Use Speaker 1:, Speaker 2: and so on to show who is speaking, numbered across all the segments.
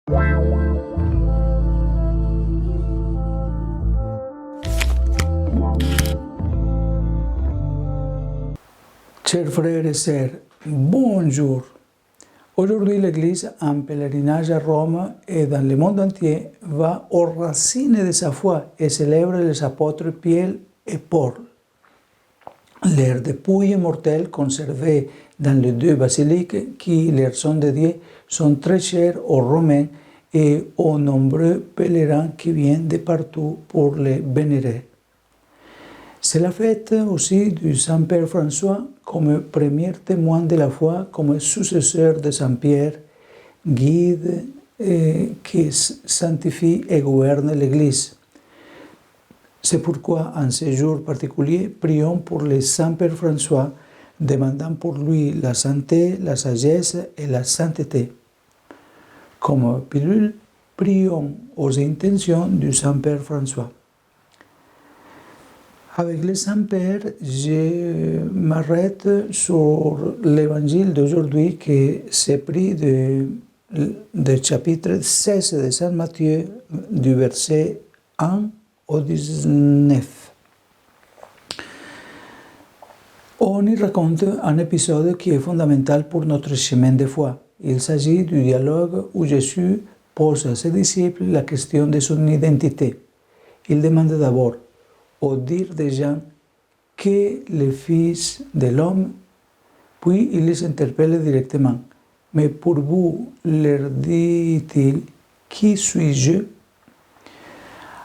Speaker 1: Chers frères et sœurs, bonjour. Aujourd'hui, l'Église, en pèlerinage à Rome et dans le monde entier, va aux racines de sa foi et célèbre les apôtres Pierre et Paul. Leurs dépouilles mortelles conservées dans les deux basiliques qui leur sont dédiées sont très chères aux Romains et aux nombreux pèlerins qui viennent de partout pour les vénérer. C'est la fête aussi du Saint-Père François comme premier témoin de la foi, comme successeur de Saint-Pierre, guide qui sanctifie et gouverne l'Église. C'est pourquoi, en ce jour particulier, prions pour le Saint-Père François, demandant pour lui la santé, la sagesse et la sainteté. Comme pilule, prions aux intentions du Saint-Père François. Avec le Saint-Père, je m'arrête sur l'évangile d'aujourd'hui qui s'est pris du chapitre 16 de Saint Matthieu, du verset 1 au 19. On y raconte un épisode qui est fondamental pour notre chemin de foi. Il s'agit du dialogue où Jésus pose à ses disciples la question de son identité. Il demande d'abord, au dire des gens, qu'est le Fils de l'homme, puis il les interpelle directement. Mais pour vous, leur dit-il, qui suis-je?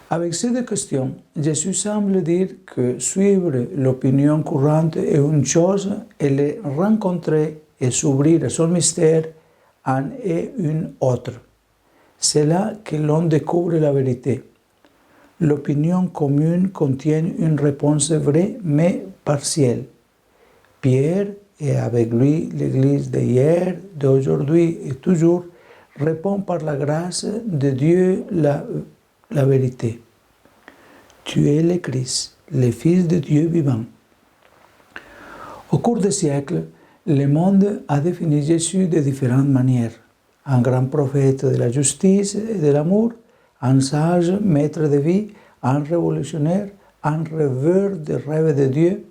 Speaker 1: Avec ces deux questions, Jésus semble dire que suivre l'opinion courante est une chose et les rencontrer et s'ouvrir à son mystère en est une autre. C'est là que l'on découvre la vérité. L'opinion commune contient une réponse vraie mais partielle. Pierre, et avec lui l'Église d'hier, d'aujourd'hui et toujours, répond par la grâce de Dieu la vérité. Tu es le Christ, le Fils de Dieu vivant. Au cours des siècles, le monde a défini Jésus de différentes manières. Un grand prophète de la justice et de l'amour, un sage maître de vie, un révolutionnaire, un rêveur des rêves de Dieu,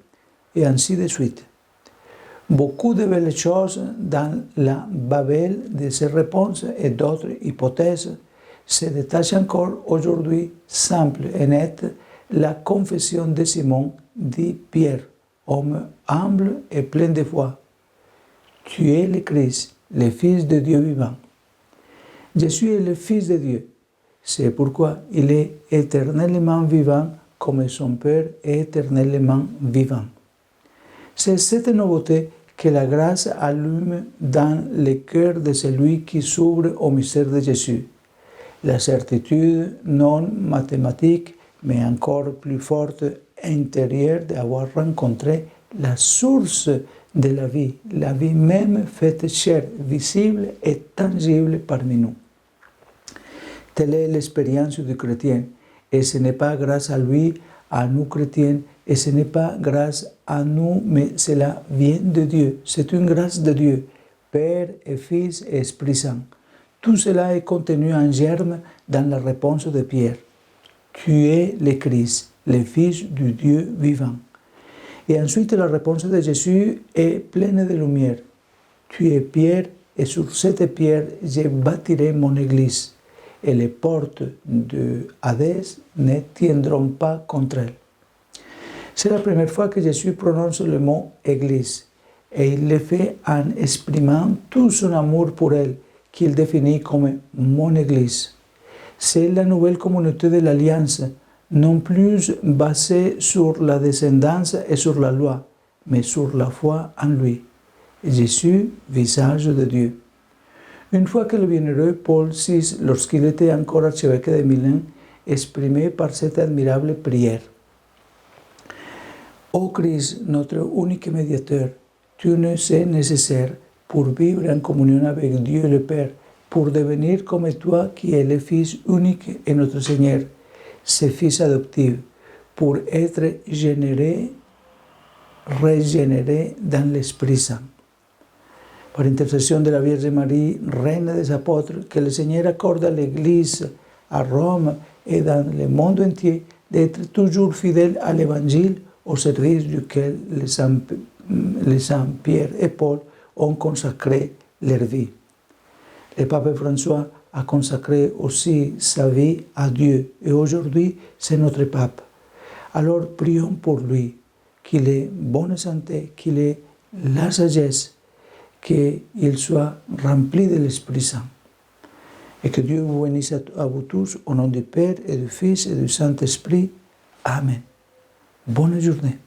Speaker 1: et ainsi de suite. Beaucoup de belles choses dans la babel de ces réponses et d'autres hypothèses se détachent encore aujourd'hui, simple et nette, la confession de Simon, dit Pierre, homme humble et plein de foi. Tu es le Christ, le Fils de Dieu vivant. Jésus est le Fils de Dieu. C'est pourquoi il est éternellement vivant comme son Père est éternellement vivant. C'est cette nouveauté que la grâce allume dans le cœur de celui qui s'ouvre au mystère de Jésus. La certitude non mathématique, mais encore plus forte intérieure d'avoir rencontré la source de la vie même faite chair, visible et tangible parmi nous. Telle est l'expérience du chrétien, et ce n'est pas grâce à lui, à nous chrétiens, et ce n'est pas grâce à nous, mais cela vient de Dieu. C'est une grâce de Dieu, Père et Fils et Esprit Saint. Tout cela est contenu en germe dans la réponse de Pierre. Tu es le Christ, le Fils du Dieu vivant. Et ensuite, la réponse de Jésus est pleine de lumière. Tu es Pierre, et sur cette pierre, je bâtirai mon Église, et les portes de Hadès ne tiendront pas contre elle. C'est la première fois que Jésus prononce le mot Église, et il le fait en exprimant tout son amour pour elle, qu'il définit comme mon Église. C'est la nouvelle communauté de l'Alliance, non plus basée sur la descendance et sur la loi, mais sur la foi en lui. Jésus, visage de Dieu. Une fois que le bienheureux Paul VI, lorsqu'il était encore archevêque de Milan, exprimait par cette admirable prière. Ô Christ, notre unique médiateur, tu nous es nécessaire pour vivre en communion avec Dieu le Père, pour devenir comme toi qui es le Fils unique et notre Seigneur, ce Fils adoptif, pour être régénéré dans l'Esprit Saint. Par intercession de la Vierge Marie, Reine des Apôtres, que le Seigneur accorde à l'Église, à Rome et dans le monde entier d'être toujours fidèle à l'Évangile au service duquel les saints Pierre et Paul ont consacré leur vie. Le pape François a consacré aussi sa vie à Dieu et aujourd'hui c'est notre pape. Alors prions pour lui, qu'il ait bonne santé, qu'il ait la sagesse, qu'il soit rempli de l'Esprit Saint. Et que Dieu vous bénisse à vous tous, au nom du Père et du Fils et du Saint-Esprit. Amen. Bonne journée.